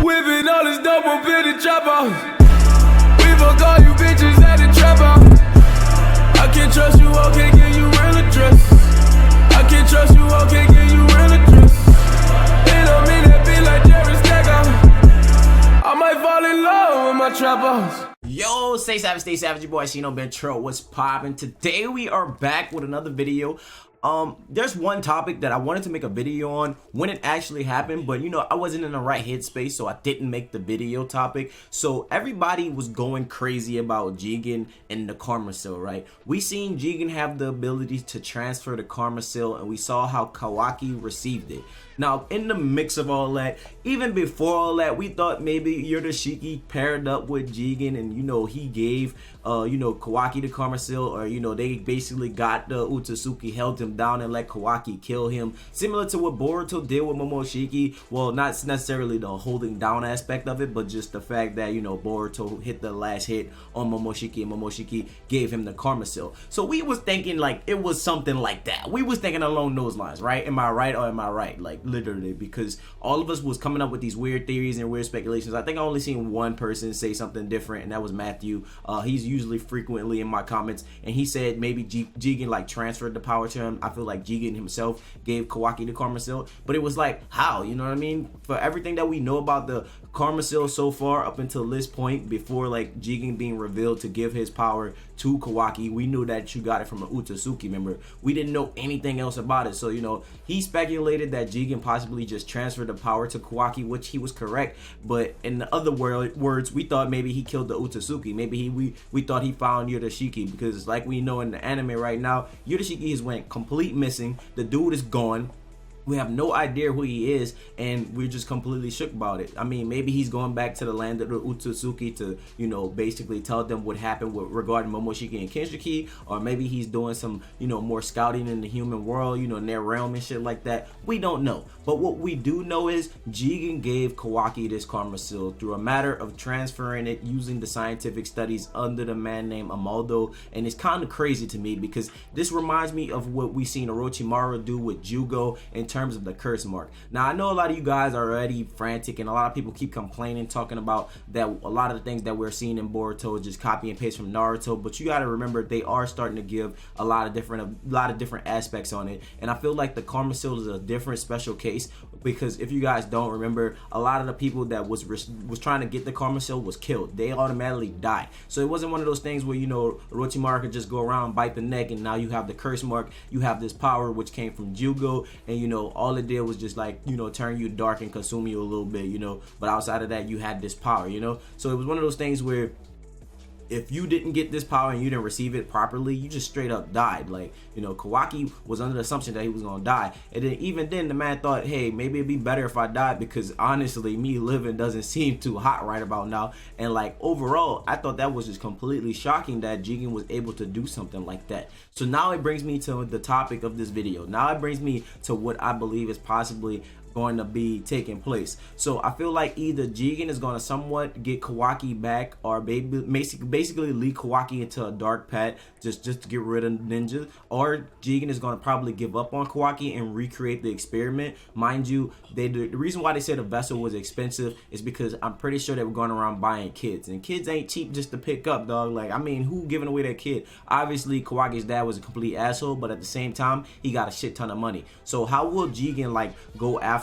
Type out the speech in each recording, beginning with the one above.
Whipping all this dope up in the trap house. We fuck all you bitches at the trap house. I can't trust you, I can't give you real address. I can't trust you, I can't give you real address. It don't mean that be like Jerry Stacker. I might fall in love with my trap house. Yo, stay savage, your boy Shino Bentro. What's poppin'? Today we are back with another video. There's one topic that I wanted to make a video on when it actually happened, but you know, I wasn't in the right headspace, so I didn't make the video topic. So everybody was going crazy about Jigen and the Karma Cell, right? We seen Jigen have the ability to transfer the Karma Cell, and we saw how Kawaki received it. Now, in the mix of all that, even before all that, we thought maybe Yurashiki paired up with Jigen and, you know, he gave, Kawaki the Karma Cell, or, you know, they basically got the Otsutsuki, held him down and let Kawaki kill him. Similar to what Boruto did with Momoshiki. Well, not necessarily the holding down aspect of it, but just the fact that, you know, Boruto hit the last hit on Momoshiki and Momoshiki gave him the Karma Cell. So we was thinking like it was something like that. We was thinking along those lines, right? Am I right or am I right? Like, literally, because all of us was coming up with these weird theories and weird speculations. I think I only seen one person say something different, and that was Matthew. He's usually frequently in my comments, and he said maybe Jigen like transferred the power to him. I feel like Jigen himself gave Kawaki the Karma Cell, but it was like, how? You know what I mean? For everything that we know about the Karma Cell so far up until this point, before like Jigen being revealed to give his power to Kawaki, we knew that you got it from an Otsutsuki member. We didn't know anything else about it. So, you know, he speculated that Jigen possibly just transferred the power to Kawaki, which he was correct. But in the other words, we thought maybe he killed the Otsutsuki. Maybe we thought he found Yurashiki, because like we know in the anime right now, Yurashiki has went complete missing. The dude is gone. We have no idea who he is, and we're just completely shook about it. I mean, maybe he's going back to the land of the Otsutsuki to, you know, basically tell them what happened regarding Momoshiki and Kinshiki, or maybe he's doing some, you know, more scouting in the human world, you know, in their realm and shit like that. We don't know. But what we do know is Jigen gave Kawaki this Karma Cell through a matter of transferring it using the scientific studies under the man named Amaldo. And it's kind of crazy to me because this reminds me of what we seen Orochimaru do with Jugo in terms of the curse mark. Now, I know a lot of you guys are already frantic, and a lot of people keep complaining, talking about that a lot of the things that we're seeing in Boruto is just copy and paste from Naruto. But you got to remember, they are starting to give a lot of different aspects on it, and I feel like the Karma Cell is a different special case, because if you guys don't remember, a lot of the people that was trying to get the Karma Cell was killed. They automatically died. So it wasn't one of those things where, you know, Orochimaru could just go around, bite the neck, and now you have the curse mark. You have this power which came from Jugo, and you know, all it did was just like, you know, turn you dark and consume you a little bit, you know, but outside of that, you had this power, you know. So it was one of those things where if you didn't get this power and you didn't receive it properly, you just straight up died. Like, you know, Kawaki was under the assumption that he was gonna die, and then even then the man thought, hey, maybe it'd be better if I died, because honestly, me living doesn't seem too hot right about now. And like, overall, I thought that was just completely shocking that Jigen was able to do something like that. So now it brings me to the topic of this video. Now it brings me to what I believe is possibly going to be taking place. So I feel like either Jigen is going to somewhat get Kawaki back, or basically lead Kawaki into a dark path just to get rid of ninja, or Jigen is going to probably give up on Kawaki and recreate the experiment. Mind you, the reason why they said the vessel was expensive is because I'm pretty sure they were going around buying kids, and kids ain't cheap just to pick up, dog. Like, I mean, who giving away their kid? Obviously Kawaki's dad was a complete asshole, but at the same time, he got a shit ton of money. So how will Jigen like go after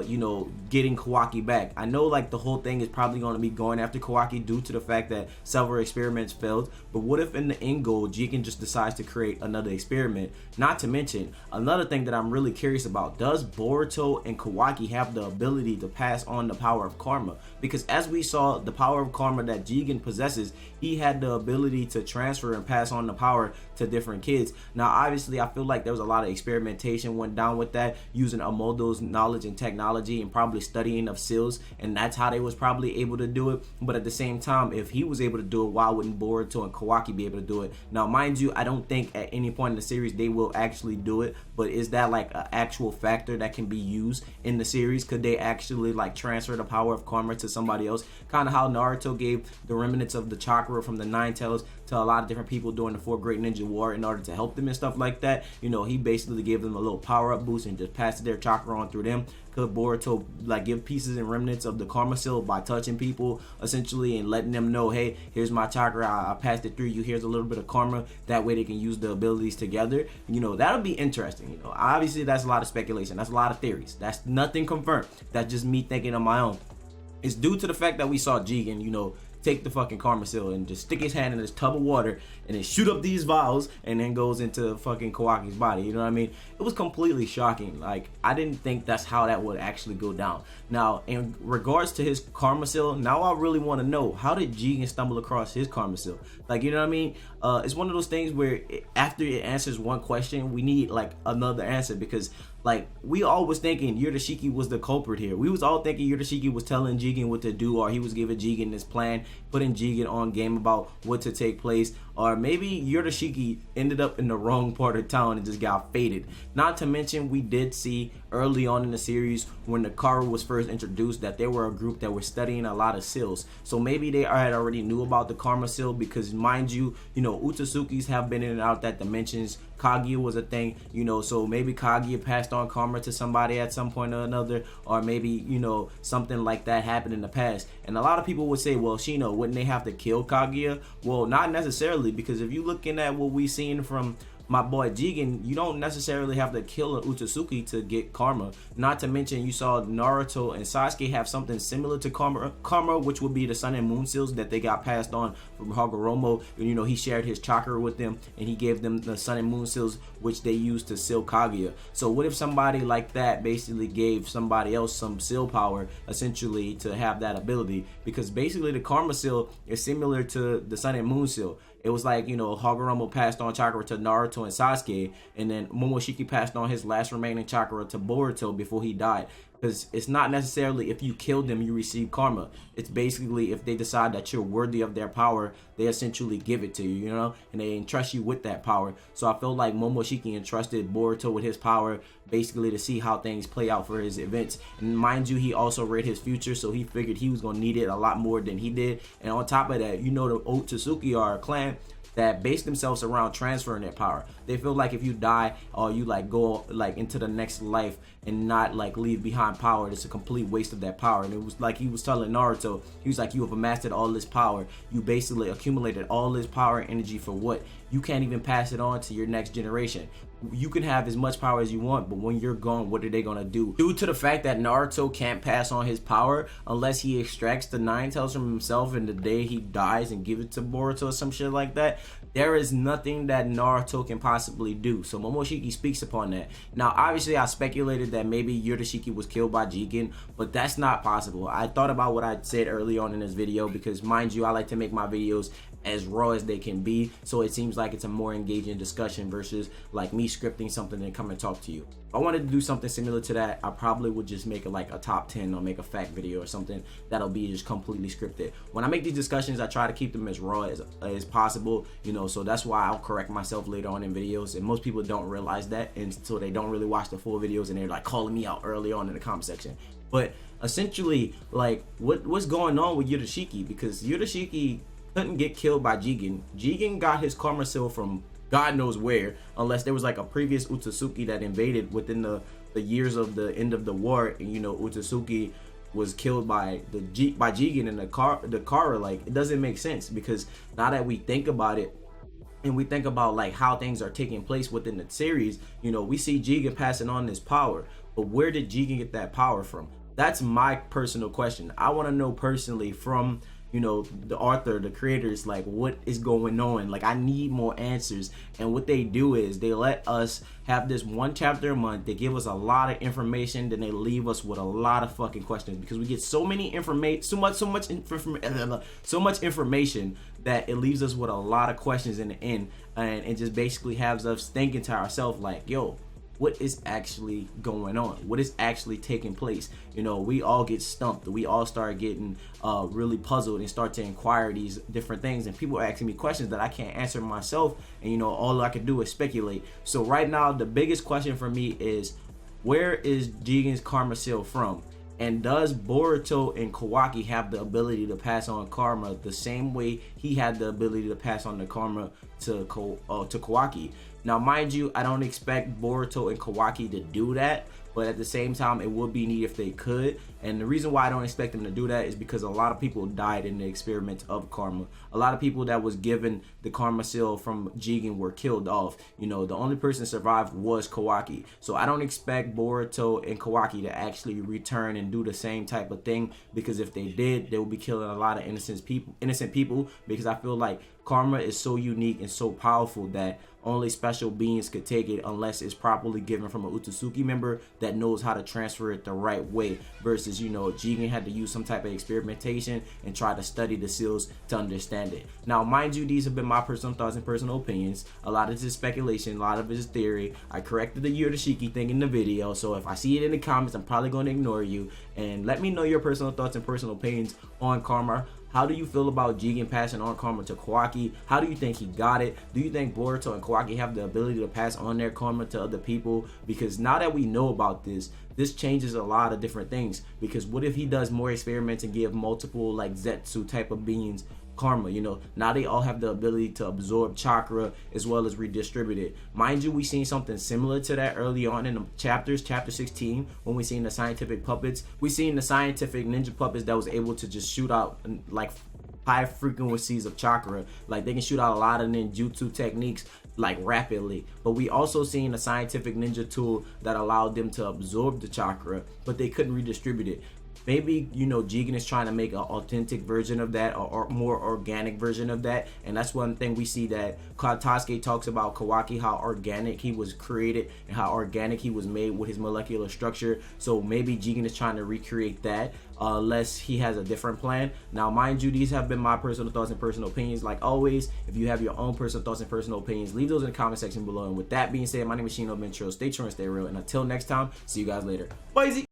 you know, getting Kawaki back? I know like the whole thing is probably going to be going after Kawaki due to the fact that several experiments failed, but what if in the end goal Jigen just decides to create another experiment? Not to mention, another thing that I'm really curious about, does Boruto and Kawaki have the ability to pass on the power of karma? Because as we saw, the power of karma that Jigen possesses, he had the ability to transfer and pass on the power to different kids. Now obviously I feel like there was a lot of experimentation went down with that, using Amaldo's knowledge and technology and probably studying of seals, and that's how they was probably able to do it. But at the same time, if he was able to do it, why wouldn't Boruto and Kawaki be able to do it? Now mind you, I don't think at any point in the series they will actually do it, but is that like an actual factor that can be used in the series? Could they actually like transfer the power of karma to somebody else, kind of how Naruto gave the remnants of the chakra from the Nine Tails to a lot of different people during the 4 Great Ninja War in order to help them and stuff like that. You know, he basically gave them a little power-up boost and just passed their chakra on through them. Could Boruto like give pieces and remnants of the karma seal by touching people essentially and letting them know, hey, here's my chakra, I passed it through you, here's a little bit of karma. That way they can use the abilities together. You know, that'll be interesting. You know, obviously that's a lot of speculation, that's a lot of theories, that's nothing confirmed, that's just me thinking on my own. It's due to the fact that we saw Jigen, you know, take the fucking karma seal and just stick his hand in this tub of water and then shoot up these vials and then goes into fucking Kawaki's body. You know what I mean? It was completely shocking. Like, I didn't think that's how that would actually go down. Now, in regards to his karma seal, now I really want to know, how did Jigen stumble across his karma seal? Like, you know what I mean? It's one of those things where after it answers one question, we need like another answer, because like we all was thinking Yurashiki was the culprit here. We was all thinking Yurashiki was telling Jigen what to do, or he was giving Jigen this plan, putting Jigen on game about what to take place, or maybe Yurashiki ended up in the wrong part of town and just got faded. Not to mention, we did see early on in the series when the Karu was first introduced that they were a group that were studying a lot of seals. So maybe they had already knew about the karma seal, because mind you, you know, Utsuzukis have been in and out that dimensions. Kaguya was a thing, you know, so maybe Kaguya passed on karma to somebody at some point or another, or maybe, you know, something like that happened in the past. And a lot of people would say, well, Shino, wouldn't they have to kill Kaguya? Well, not necessarily, because if you're looking at what we seen from my boy Jigen, you don't necessarily have to kill an Utsutsuki to get karma. Not to mention, you saw Naruto and Sasuke have something similar to karma, which would be the Sun and Moon seals that they got passed on from Hagoromo. You know, he shared his chakra with them and he gave them the Sun and Moon seals, which they used to seal Kaguya. So what if somebody like that basically gave somebody else some seal power essentially to have that ability? Because basically the karma seal is similar to the Sun and Moon seal. It was like, you know, Hagoromo passed on chakra to Naruto and Sasuke, and then Momoshiki passed on his last remaining chakra to Boruto before he died. Because it's not necessarily if you kill them you receive karma. It's basically if they decide that you're worthy of their power, they essentially give it to you, you know, and they entrust you with that power. So I feel like Momoshiki entrusted Boruto with his power basically to see how things play out for his events. And mind you, he also read his future, so he figured he was going to need it a lot more than he did. And on top of that, you know, the Otsutsuki are a clan that base themselves around transferring their power. They feel like if you die or you like go like into the next life and not like leave behind power, it's a complete waste of that power. And it was like he was telling Naruto, he was like, you have amassed all this power, you basically accumulated all this power and energy for what? You can't even pass it on to your next generation. You can have as much power as you want, but when you're gone, what are they gonna do? Due to the fact that Naruto can't pass on his power unless he extracts the 9 tails from himself and the day he dies and give it to Boruto or some shit like that, there is nothing that Naruto can possibly do. So Momoshiki speaks upon that. Now, obviously, I speculated that maybe Yurashiki was killed by Jigen, but that's not possible. I thought about what I said early on in this video because, mind you, I like to make my videos as raw as they can be, so it seems like it's a more engaging discussion versus like me scripting something and come and talk to you. If I wanted to do something similar to that, I probably would just make it like a top 10 or make a fact video or something that'll be just completely scripted. When I make these discussions, I try to keep them as raw as possible, you know, so that's why I'll correct myself later on in videos, and most people don't realize that, and so they don't really watch the full videos and they're like calling me out early on in the comment section. But essentially, like, what's going on with Yurashiki? Because Yurashiki couldn't get killed by Jigen. Jigen got his karma seal from God knows where, unless there was like a previous Utsutsuki that invaded within the years of the end of the war, and you know, Utsutsuki was killed by Jigen and the Kara. Like, it doesn't make sense, because now that we think about it and we think about like how things are taking place within the series, you know, we see Jigen passing on this power, but where did Jigen get that power from? That's my personal question. I want to know personally from, you know, the author, the creators, like, what is going on? Like, I need more answers. And what they do is they let us have this 1 chapter a month. They give us a lot of information, then they leave us with a lot of fucking questions, because we get so many information, so much information that it leaves us with a lot of questions in the end, and it just basically has us thinking to ourselves like, yo, what is actually going on? What is actually taking place? You know, we all get stumped. We all start getting really puzzled and start to inquire these different things. And people are asking me questions that I can't answer myself. And, you know, all I can do is speculate. So right now, the biggest question for me is, where is Jigen's karma seal from? And does Boruto and Kawaki have the ability to pass on karma the same way he had the ability to pass on the karma to Kawaki? Now, mind you, I don't expect Boruto and Kawaki to do that, but at the same time, it would be neat if they could. And the reason why I don't expect them to do that is because a lot of people died in the experiment of karma. A lot of people that was given the karma seal from Jigen were killed off. You know, the only person survived was Kawaki. So I don't expect Boruto and Kawaki to actually return and do the same type of thing, because if they did, they would be killing a lot of innocent people, because I feel like karma is so unique and so powerful that only special beings could take it unless it's properly given from a Otsutsuki member that knows how to transfer it the right way, versus, you know, Jigen had to use some type of experimentation and try to study the seals to understand it. Now, mind you, these have been my personal thoughts and personal opinions. A lot of this is speculation, a lot of it is theory. I corrected the Yurishiki thing in the video, so if I see it in the comments, I'm probably going to ignore you. And let me know your personal thoughts and personal opinions on karma. How do you feel about Jigen passing on karma to Kawaki? How do you think he got it? Do you think Boruto and Kawaki have the ability to pass on their karma to other people? Because now that we know about this changes a lot of different things. Because what if he does more experiments and give multiple like Zetsu type of beings karma? You know, now they all have the ability to absorb chakra as well as redistribute it. Mind you, we seen something similar to that early on in the chapters, chapter 16, when we seen the scientific puppets. We seen the scientific ninja puppets that was able to just shoot out like high frequencies of chakra. Like they can shoot out a lot of ninjutsu techniques like rapidly. But we also seen a scientific ninja tool that allowed them to absorb the chakra, but they couldn't redistribute it. Maybe, you know, Jigen is trying to make an authentic version of that, or more organic version of that. And that's one thing we see that Tasuke talks about Kawaki, how organic he was created and how organic he was made with his molecular structure. So maybe Jigen is trying to recreate that, unless he has a different plan. Now, mind you, these have been my personal thoughts and personal opinions. Like always, if you have your own personal thoughts and personal opinions, leave those in the comment section below. And with that being said, my name is Shino Ventro. Stay true and stay real. And until next time, see you guys later. Bye.